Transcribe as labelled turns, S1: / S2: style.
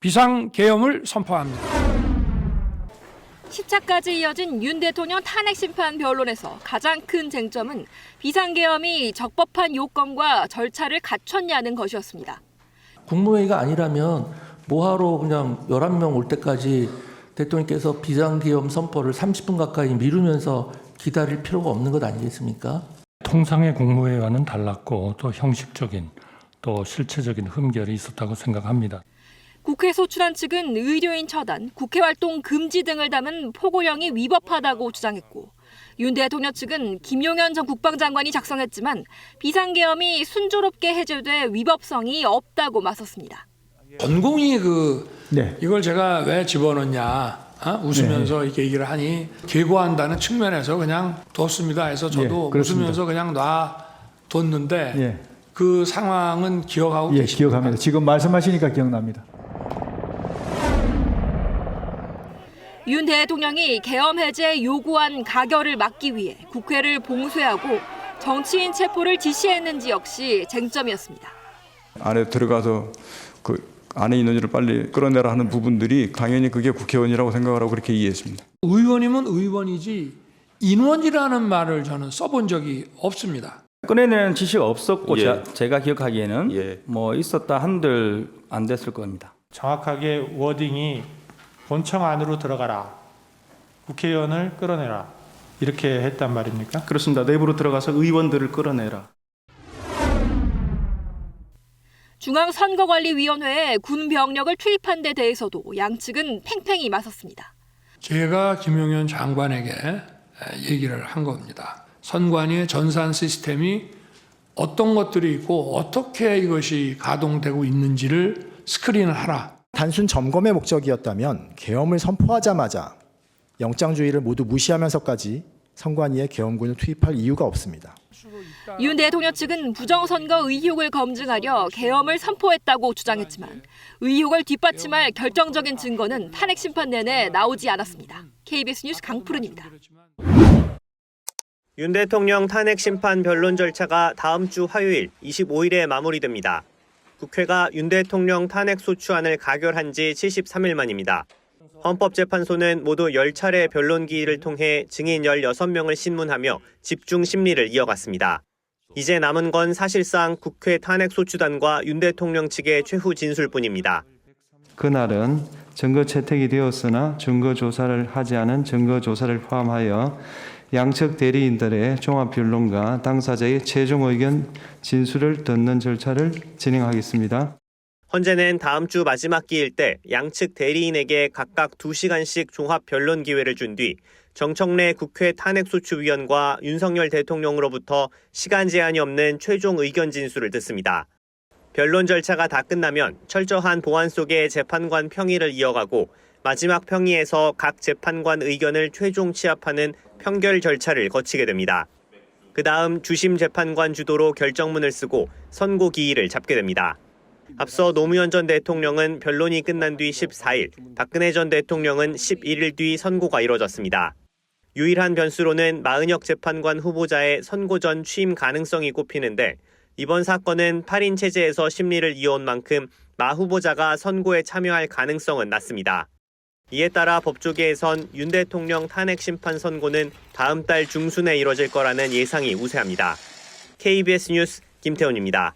S1: 비상계엄을 선포합니다.
S2: 10차까지 이어진 윤 대통령 탄핵 심판 변론에서 가장 큰 쟁점은 비상계엄이 적법한 요건과 절차를 갖췄냐는 것이었습니다.
S3: 국무회의가 아니라면 뭐하러 그냥 11명 올 때까지 대통령께서 비상계엄 선포를 30분 가까이 미루면서 기다릴 필요가 없는 것 아니겠습니까?
S4: 통상의 국무회의와는 달랐고 또 형식적인 또 실체적인 흠결이 있었다고 생각합니다.
S2: 국회 소추단 측은 의료인 처단, 국회 활동 금지 등을 담은 포고령이 위법하다고 주장했고 윤 대통령 측은 김용현 전 국방장관이 작성했지만 비상계엄이 순조롭게 해제돼 위법성이 없다고 맞섰습니다.
S1: 전공이
S5: 네.
S1: 이걸 제가 왜 집어넣냐 웃으면서 이렇게 얘기를 하니 계고한다는 측면에서 그냥 뒀습니다 해서 저도
S5: 그렇습니다.
S1: 웃으면서 그냥 놔뒀는데
S5: 예.
S1: 그 상황은 기억하고
S5: 예,
S1: 계십니까?
S5: 기억합니다. 지금 말씀하시니까 기억납니다.
S2: 윤 대통령이 계엄 해제 요구한 가결을 막기 위해 국회를 봉쇄하고 정치인 체포를 지시했는지 역시 쟁점이었습니다.
S6: 안에 들어가서 그 안에 인원들을 빨리 끌어내라 하는 부분들이 당연히 그게 국회의원이라고 생각을 하고 그렇게 이해했습니다.
S1: 의원이면 의원이지 인원이라는 말을 저는 써본 적이 없습니다.
S7: 꺼내내는 지시가 없었고
S8: 예.
S7: 제가 기억하기에는
S8: 예.
S7: 뭐 있었다 한들 안 됐을 겁니다.
S9: 정확하게 워딩이 본청 안으로 들어가라, 국회의원을 끌어내라 이렇게 했단 말입니까?
S8: 그렇습니다. 내부로 들어가서 의원들을 끌어내라.
S2: 중앙선거관리위원회에 군 병력을 투입한 데 대해서도 양측은 팽팽히 맞섰습니다.
S1: 제가 김용현 장관에게 얘기를 한 겁니다. 선관위의 전산 시스템이 어떤 것들이 있고 어떻게 이것이 가동되고 있는지를 스크린을 하라.
S10: 단순 점검의 목적이었다면 계엄을 선포하자마자 영장주의를 모두 무시하면서까지 선관위에 계엄군을 투입할 이유가 없습니다.
S2: 윤 대통령 측은 부정선거 의혹을 검증하려 계엄을 선포했다고 주장했지만 의혹을 뒷받침할 결정적인 증거는 탄핵 심판 내내 나오지 않았습니다. KBS 뉴스 강푸른입니다.
S11: 윤 대통령 탄핵 심판 변론 절차가 다음 주 화요일 25일에 마무리됩니다. 국회가 윤 대통령 탄핵 소추안을 가결한 지 73일 만입니다. 헌법재판소는 모두 10차례 변론 기일을 통해 증인 16명을 신문하며 집중 심리를 이어갔습니다. 이제 남은 건 사실상 국회 탄핵 소추단과 윤 대통령 측의 최후 진술뿐입니다.
S12: 그날은 증거 채택이 되었으나 증거 조사를 하지 않은 증거 조사를 포함하여 양측 대리인들의 종합변론과 당사자의 최종 의견 진술을 듣는 절차를 진행하겠습니다.
S11: 헌재는 다음 주 마지막 기일 때 양측 대리인에게 각각 2시간씩 종합 변론 기회를 준 뒤 정청래 국회 탄핵소추위원과 윤석열 대통령으로부터 시간 제한이 없는 최종 의견 진술을 듣습니다. 변론 절차가 다 끝나면 철저한 보안 속에 재판관 평의를 이어가고 마지막 평의에서 각 재판관 의견을 최종 취합하는 평결 절차를 거치게 됩니다. 그 다음 주심 재판관 주도로 결정문을 쓰고 선고 기일을 잡게 됩니다. 앞서 노무현 전 대통령은 변론이 끝난 뒤 14일, 박근혜 전 대통령은 11일 뒤 선고가 이뤄졌습니다. 유일한 변수로는 마은혁 재판관 후보자의 선고 전 취임 가능성이 꼽히는데 이번 사건은 8인 체제에서 심리를 이어온 만큼 마 후보자가 선고에 참여할 가능성은 낮습니다. 이에 따라 법조계에선 윤 대통령 탄핵 심판 선고는 다음 달 중순에 이뤄질 거라는 예상이 우세합니다. KBS 뉴스 김태훈입니다.